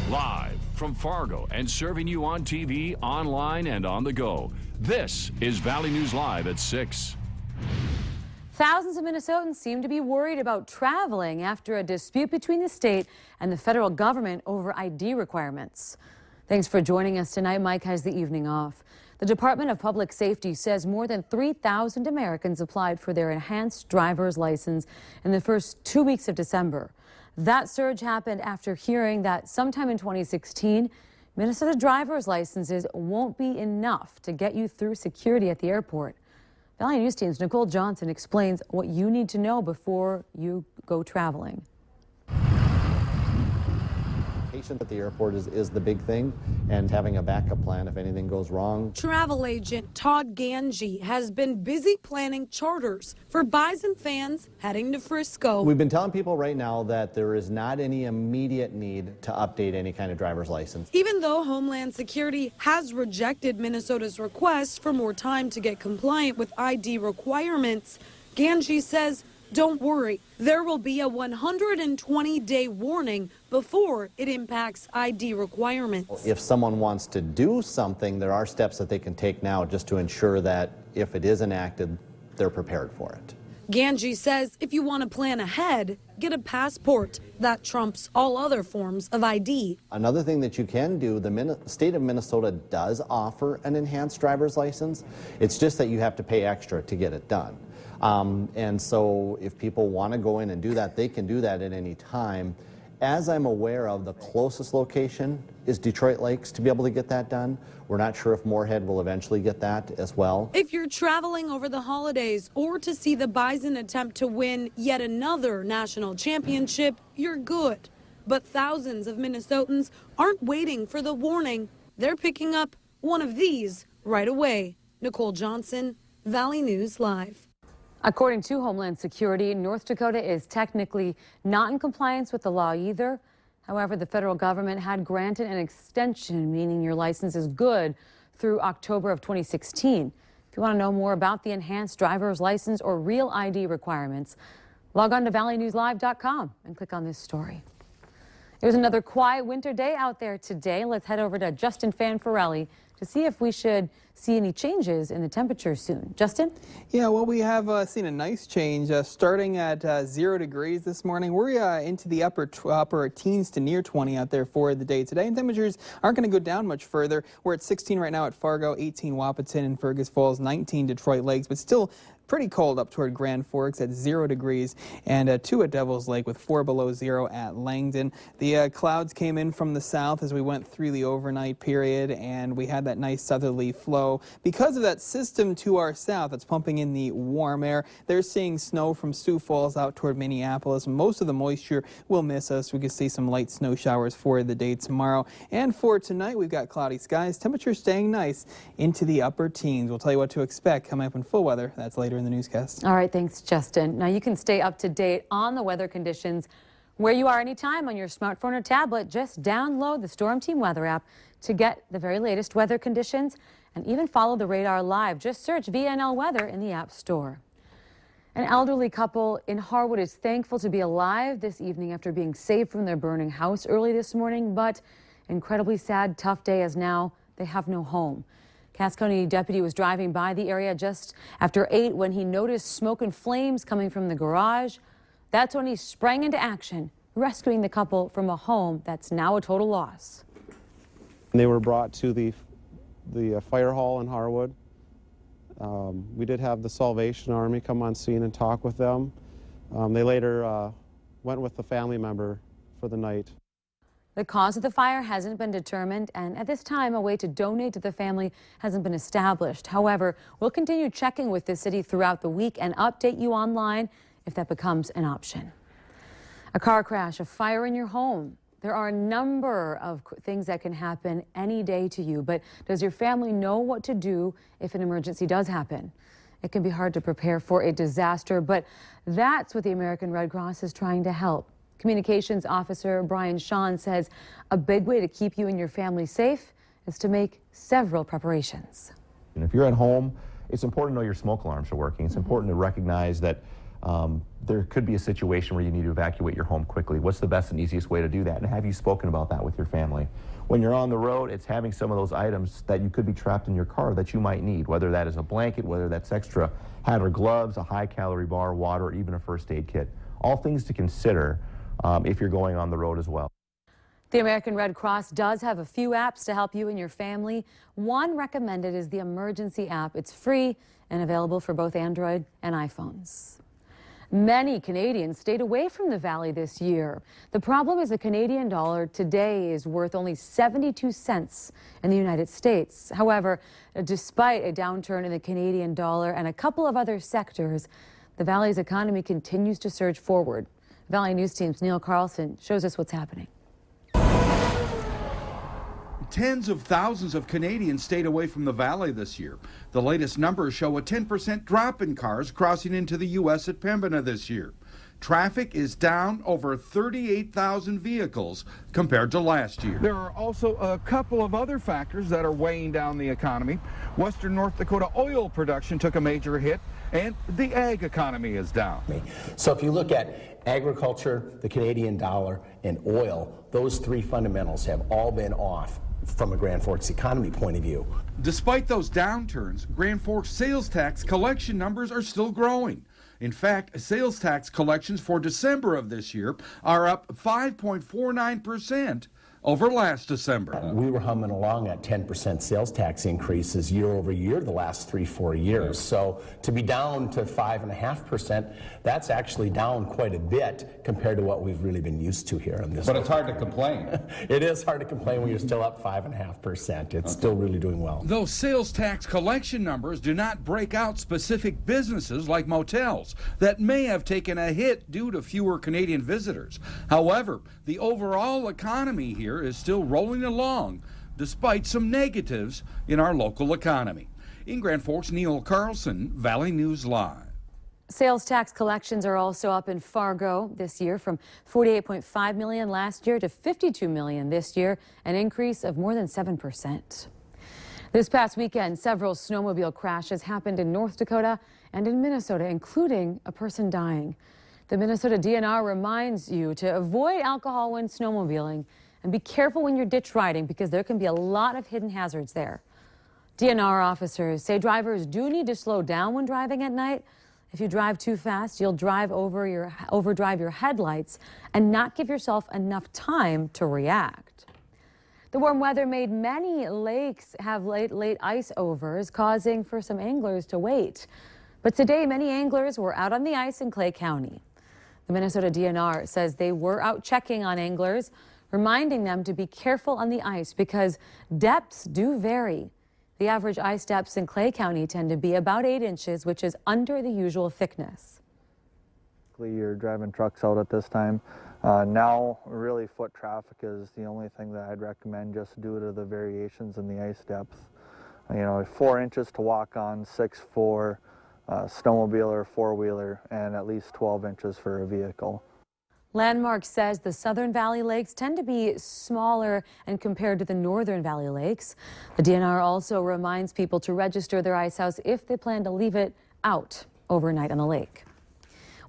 Live from Fargo and serving you on TV, online, and on the go. This is Valley News Live at 6. Thousands of Minnesotans seem to be worried about traveling after a dispute between the state and the federal government over ID requirements. Thanks for joining us tonight. Mike has the evening off. The Department of Public Safety says more than 3,000 Americans applied for their enhanced driver's license in the first 2 weeks of December. That surge happened after hearing that sometime in 2016, Minnesota driver's licenses won't be enough to get you through security at the airport. Valley News Team's Nicole Johnson explains what you need to know before you go traveling. Patience at the airport is the big thing, and having a backup plan if anything goes wrong. Travel agent Todd Ganji has been busy planning charters for Bison fans heading to Frisco. We've been telling people right now that there is not any immediate need to update any kind of driver's license. Even though Homeland Security has rejected Minnesota's request for more time to get compliant with ID requirements, Ganji says, don't worry, there will be a 120-day warning before it impacts ID requirements. If someone wants to do something, there are steps that they can take now just to ensure that if it is enacted, they're prepared for it. Ganji says if you want to plan ahead, get a passport. That trumps all other forms of ID. Another thing that you can do, the state of Minnesota does offer an enhanced driver's license. It's just that you have to pay extra to get it done. And so if people want to go in and do that, they can do that at any time. As I'm aware of, the closest location is Detroit Lakes to be able to get that done. We're not sure if Moorhead will eventually get that as well. If you're traveling over the holidays or to see the Bison attempt to win yet another national championship, you're good. But thousands of Minnesotans aren't waiting for the warning. They're picking up one of these right away. Nicole Johnson, Valley News Live. According to Homeland Security, North Dakota is technically not in compliance with the law either. However, the federal government had granted an extension, meaning your license is good through October of 2016. If you want to know more about the enhanced driver's license or real ID requirements, log on to valleynewslive.com and click on this story. It was another quiet winter day out there today. Let's head over to Justin Fanfarelli to see if we should see any changes in the temperature soon. Justin? Yeah, well, we have seen a nice change starting at 0 degrees this morning. We're into the upper teens to near 20 out there for the day today, and temperatures aren't going to go down much further. We're at 16 right now at Fargo, 18 Wahpeton and Fergus Falls, 19 Detroit Lakes, but still pretty cold up toward Grand Forks at 0 degrees, and 2 at Devil's Lake with 4 below 0 at Langdon. The clouds came in from the south as we went through the overnight period, and we had that nice southerly flow. Because of that system to our south that's pumping in the warm air, they're seeing snow from Sioux Falls out toward Minneapolis. Most of the moisture will miss us. We could see some light snow showers for the day tomorrow. And for tonight, we've got cloudy skies. Temperatures staying nice into the upper teens. We'll tell you what to expect coming up in full weather. That's later in the newscast. All right, thanks, Justin. Now you can stay up to date on the weather conditions where you are anytime on your smartphone or tablet. Just download the Storm Team Weather app to get the very latest weather conditions and even follow the radar live. Just search VNL Weather in the App Store. An elderly couple in Harwood is thankful to be alive this evening after being saved from their burning house early this morning, but incredibly sad, tough day as now they have no home. Cass County deputy was driving by the area just after 8 when he noticed smoke and flames coming from the garage. That's when he sprang into action, rescuing the couple from a home that's now a total loss. They were brought to the fire hall in Harwood. We did have the Salvation Army come on scene and talk with them. They later went with the family member for the night. The cause of the fire hasn't been determined, and at this time, a way to donate to the family hasn't been established. However, we'll continue checking with the city throughout the week and update you online if that becomes an option. A car crash, a fire in your home. There are a number of things that can happen any day to you, but does your family know what to do if an emergency does happen? It can be hard to prepare for a disaster, but that's what the American Red Cross is trying to help. Communications Officer Brian Sean says a big way to keep you and your family safe is to make several preparations. And if you're at home, it's important to know your smoke alarms are working. It's important to recognize that there could be a situation where you need to evacuate your home quickly. What's the best and easiest way to do that? And have you spoken about that with your family? When you're on the road, it's having some of those items that you could be trapped in your car that you might need, whether that is a blanket, whether that's extra hat or gloves, a high-calorie bar, water, or even a first aid kit. All things to consider if you're going on the road as well. The American Red Cross does have a few apps to help you and your family. One recommended is the Emergency app. It's free and available for both Android and iPhones. Many Canadians stayed away from the Valley this year. The problem is the Canadian dollar today is worth only 72 cents in the United States. However, despite a downturn in the Canadian dollar and a couple of other sectors, the Valley's economy continues to surge forward. Valley News Team's Neil Carlson shows us what's happening. Tens of thousands of Canadians stayed away from the Valley this year. The latest numbers show a 10% drop in cars crossing into the U.S. at Pembina this year. Traffic is down over 38,000 vehicles compared to last year. There are also a couple of other factors that are weighing down the economy. Western North Dakota oil production took a major hit, and the ag economy is down. So if you look at agriculture, the Canadian dollar, and oil, those three fundamentals have all been off from a Grand Forks economy point of view. Despite those downturns, Grand Forks sales tax collection numbers are still growing. In fact, sales tax collections for December of this year are up 5.49% over last December. We were humming along at 10% sales tax increases year over year the last 3-4 years. So to be down to 5.5%, that's actually down quite a bit compared to what we've really been used to here on this. But it's hard to complain. It is hard to complain when you're still up 5.5%. It's still really doing well. Those sales tax collection numbers do not break out specific businesses like motels that may have taken a hit due to fewer Canadian visitors. However, the overall economy here is still rolling along despite some negatives in our local economy. In Grand Forks, Neil Carlson, Valley News Live. Sales tax collections are also up in Fargo this year from $48.5 million last year to $52 million this year, an increase of more than 7%. This past weekend, several snowmobile crashes happened in North Dakota and in Minnesota, including a person dying. The Minnesota DNR reminds you to avoid alcohol when snowmobiling and be careful when you're ditch riding because there can be a lot of hidden hazards there. DNR officers say drivers do need to slow down when driving at night. If you drive too fast, you'll overdrive your headlights and not give yourself enough time to react. The warm weather made many lakes have late ice overs, causing for some anglers to wait. But today, many anglers were out on the ice in Clay County. The Minnesota DNR says they were out checking on anglers, reminding them to be careful on the ice because depths do vary. The average ice depths in Clay County tend to be about 8 inches, which is under the usual thickness. You're driving trucks out at this time. Now, really, foot traffic is the only thing that I'd recommend just due to the variations in the ice depth. You know, 4 inches to walk on, 6 for snowmobile or four-wheeler, and at least 12 inches for a vehicle. Landmark says the Southern Valley Lakes tend to be smaller and compared to the Northern Valley Lakes. The DNR also reminds people to register their ice house if they plan to leave it out overnight on the lake.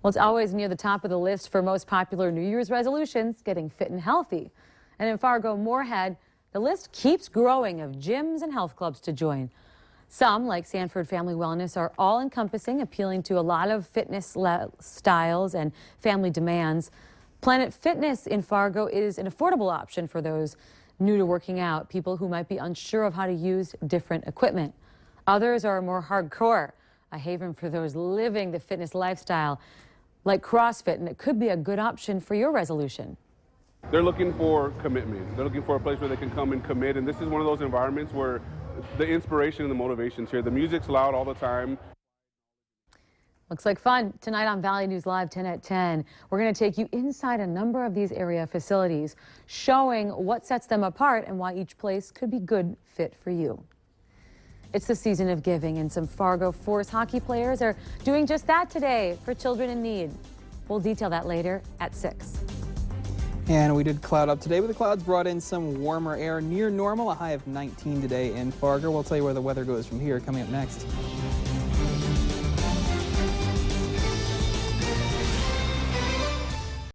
Well, it's always near the top of the list for most popular New Year's resolutions, getting fit and healthy. And in Fargo-Moorhead, the list keeps growing of gyms and health clubs to join. Some, like Sanford Family Wellness, are all-encompassing, appealing to a lot of fitness styles and family demands. Planet Fitness in Fargo is an affordable option for those new to working out, people who might be unsure of how to use different equipment. Others are more hardcore, a haven for those living the fitness lifestyle, like CrossFit, and it could be a good option for your resolution. They're looking for commitment. They're looking for a place where they can come and commit, and this is one of those environments where the inspiration and the motivation's here. The music's loud all the time. Looks like fun tonight on Valley News Live 10 at 10. We're going to take you inside a number of these area facilities, showing what sets them apart and why each place could be good fit for you. It's the season of giving, and some Fargo Force hockey players are doing just that today for children in need. We'll detail that later at 6. And we did cloud up today, but the clouds brought in some warmer air near normal, a high of 19 today in Fargo. We'll tell you where the weather goes from here coming up next.